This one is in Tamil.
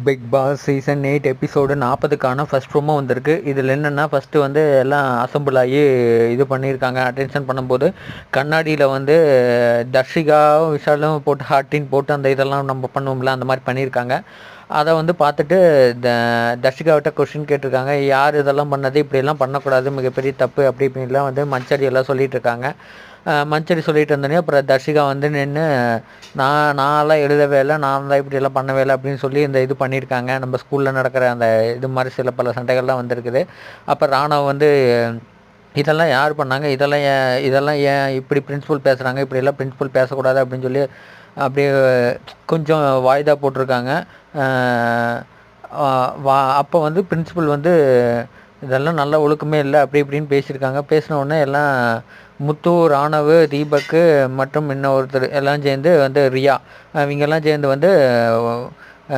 பிக் பாஸ் சீசன் 8 எபிசோடு 40க்கான ஃபஸ்ட் ப்ரோமோ வந்திருக்கு. இதில் என்னென்னா ஃபஸ்ட்டு வந்து எல்லாம் அசம்பிள் ஆகி இது பண்ணியிருக்காங்க. அட்டென்ஷன் பண்ணும்போது கண்ணாடியில் வந்து தர்ஷிகாவும் விஷாலும் போட்டு ஹார்ட்டின் போட்டு அந்த இதெல்லாம் நம்ம பண்ணுவோம்ல, அந்த மாதிரி பண்ணியிருக்காங்க. அதை வந்து பார்த்துட்டு தர்ஷிகாவிட்ட கொஷின் கேட்டிருக்காங்க, யார் இதெல்லாம் பண்ணது, இப்படியெல்லாம் பண்ணக்கூடாது, மிகப்பெரிய தப்பு அப்படி இப்படின்லாம் வந்து மஞ்சரி எல்லாம் சொல்லிகிட்டு இருக்காங்க. மஞ்சரி சொல்லிட்டு இருந்தோடனே அப்புறம் தர்ஷிகா வந்து நின்று நான்லாம் எழுதவே இல்லை, நான் தான் இப்படியெல்லாம் பண்ணவே இல்லை அப்படின்னு சொல்லி இந்த இது பண்ணியிருக்காங்க. நம்ம ஸ்கூலில் நடக்கிற அந்த இது மாதிரி சில பல சண்டைகள்லாம் வந்திருக்குது. அப்போ ராணவ் வந்து இதெல்லாம் யார் பண்ணாங்க, இதெல்லாம் ஏன் இப்படி பிரின்சிபல் பேசுகிறாங்க, இப்படியெல்லாம் பிரின்சிபல் பேசக்கூடாது அப்படின்னு சொல்லி அப்படியே கொஞ்சம் வாய்தா போட்டிருக்காங்க. அப்போ வந்து பிரின்சிபல் வந்து இதெல்லாம் நல்ல ஒழுக்கமே இல்லை அப்படி இப்படின்னு பேசியிருக்காங்க. பேசின உடனே எல்லாம் முத்து, ராணவ், தீபக் மற்றும் இன்னொருத்தர் எல்லாம் சேர்ந்து வந்து ரியா இவங்கெல்லாம் சேர்ந்து வந்து